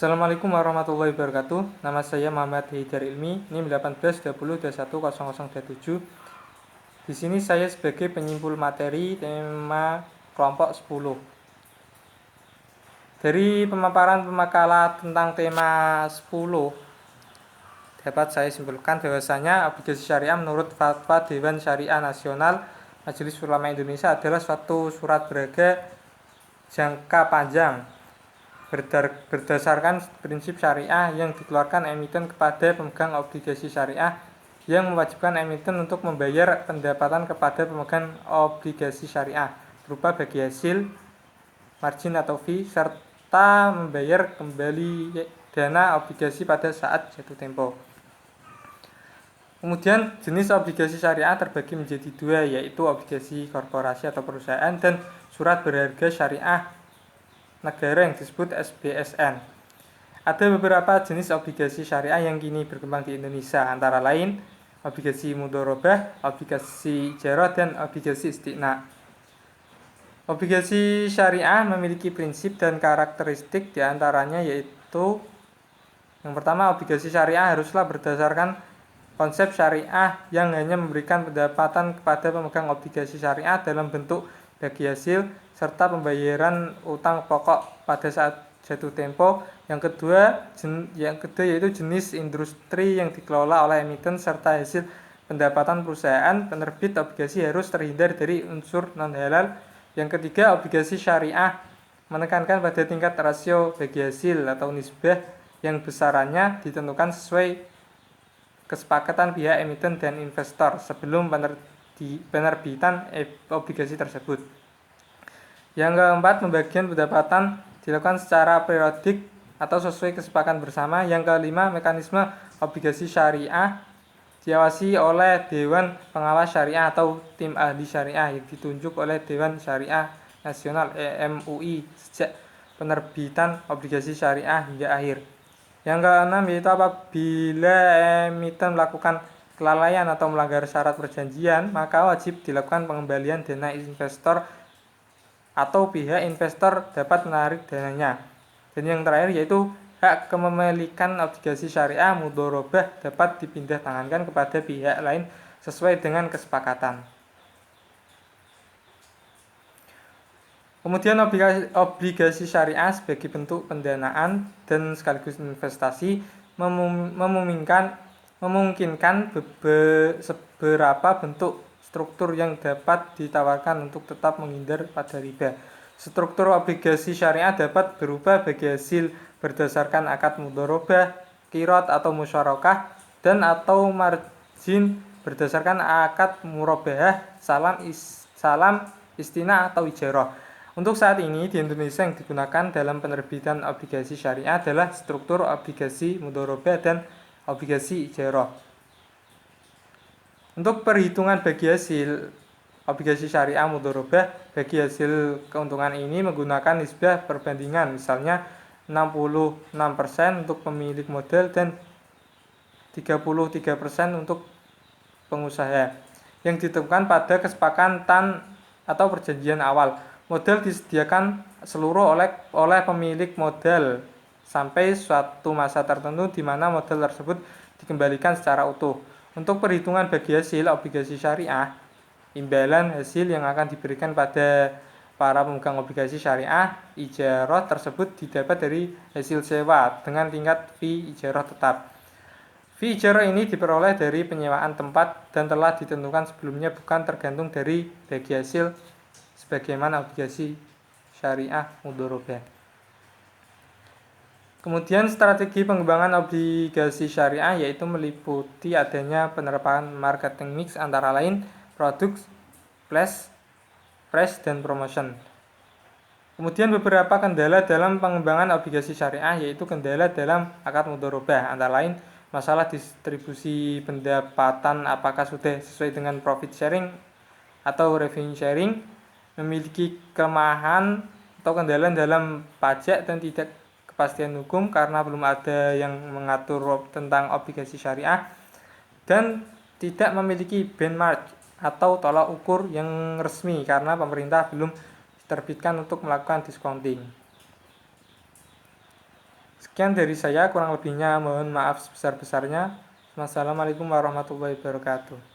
Assalamualaikum warahmatullahi wabarakatuh. Nama saya Muhammad Hidar Ilmi, NIM 1820210027. Di sini saya sebagai penyimpul materi tema kelompok 10. Dari pemaparan pemakalah tentang tema 10 dapat saya simpulkan bahwasanya obligasi syariah menurut Fatwa Dewan Syariah Nasional Majelis Ulama Indonesia adalah suatu surat berharga jangka panjang berdasarkan prinsip syariah yang dikeluarkan emiten kepada pemegang obligasi syariah yang mewajibkan emiten untuk membayar pendapatan kepada pemegang obligasi syariah berupa bagi hasil, margin atau fee, serta membayar kembali dana obligasi pada saat jatuh tempo. Kemudian jenis obligasi syariah terbagi menjadi dua, yaitu obligasi korporasi atau perusahaan dan surat berharga syariah negara yang disebut SBSN. Ada beberapa jenis obligasi syariah yang kini berkembang di Indonesia, antara lain obligasi mudharabah, obligasi ijarah, dan obligasi istiqna. Obligasi syariah memiliki prinsip dan karakteristik diantaranya yaitu yang pertama, obligasi syariah haruslah berdasarkan konsep syariah yang hanya memberikan pendapatan kepada pemegang obligasi syariah dalam bentuk bagi hasil serta pembayaran utang pokok pada saat jatuh tempo. Yang kedua yaitu jenis industri yang dikelola oleh emiten serta hasil pendapatan perusahaan penerbit obligasi harus terhindar dari unsur non halal. Yang ketiga, obligasi syariah menekankan pada tingkat rasio bagi hasil atau nisbah yang besarannya ditentukan sesuai kesepakatan pihak emiten dan investor sebelum penerbitan obligasi tersebut. Yang keempat, pembagian pendapatan dilakukan secara periodik atau sesuai kesepakatan bersama. Yang kelima, mekanisme obligasi syariah diawasi oleh Dewan Pengawas Syariah atau tim ahli syariah yang ditunjuk oleh Dewan Syariah Nasional (MUI) sejak penerbitan obligasi syariah hingga akhir. Yang keenam yaitu apabila emiten melakukan kelalaian atau melanggar syarat perjanjian, maka wajib dilakukan pengembalian dana investor atau pihak investor dapat menarik dananya. Dan yang terakhir yaitu hak kepemilikan obligasi syariah mudharabah dapat dipindah tangankan kepada pihak lain sesuai dengan kesepakatan. Kemudian obligasi syariah sebagai bentuk pendanaan dan sekaligus investasi memungkinkan beberapa bentuk struktur yang dapat ditawarkan untuk tetap menghindar pada riba. Struktur obligasi syariah dapat berubah bagi hasil berdasarkan akad mudharabah, qirad atau musyarakah, dan atau margin berdasarkan akad murabahah, salam, istina atau ijarah. Untuk saat ini di Indonesia yang digunakan dalam penerbitan obligasi syariah adalah struktur obligasi mudharabah dan obligasi ijarah. Untuk perhitungan bagi hasil obligasi syariah mudharabah, bagi hasil keuntungan ini menggunakan nisbah perbandingan, misalnya 66% untuk pemilik modal dan 33% untuk pengusaha, yang ditentukan pada kesepakatan atau perjanjian awal. Modal disediakan seluruh oleh pemilik modal sampai suatu masa tertentu di mana modal tersebut dikembalikan secara utuh. Untuk perhitungan bagi hasil obligasi syariah, imbalan hasil yang akan diberikan pada para pemegang obligasi syariah ijarah tersebut didapat dari hasil sewa dengan tingkat fee ijarah tetap. Fee ijarah ini diperoleh dari penyewaan tempat dan telah ditentukan sebelumnya, bukan tergantung dari bagi hasil sebagaimana obligasi syariah mudharabah. Kemudian strategi pengembangan obligasi syariah yaitu meliputi adanya penerapan marketing mix antara lain produk, price, dan promotion. Kemudian beberapa kendala dalam pengembangan obligasi syariah yaitu kendala dalam akad mudharabah, antara lain masalah distribusi pendapatan apakah sudah sesuai dengan profit sharing atau revenue sharing, memiliki kelemahan atau kendala dalam pajak dan tidak kepastian hukum karena belum ada yang mengatur tentang obligasi syariah, dan tidak memiliki benchmark atau tolak ukur yang resmi karena pemerintah belum diterbitkan untuk melakukan discounting. Sekian dari saya, kurang lebihnya mohon maaf sebesar-besarnya. Wassalamualaikum warahmatullahi wabarakatuh.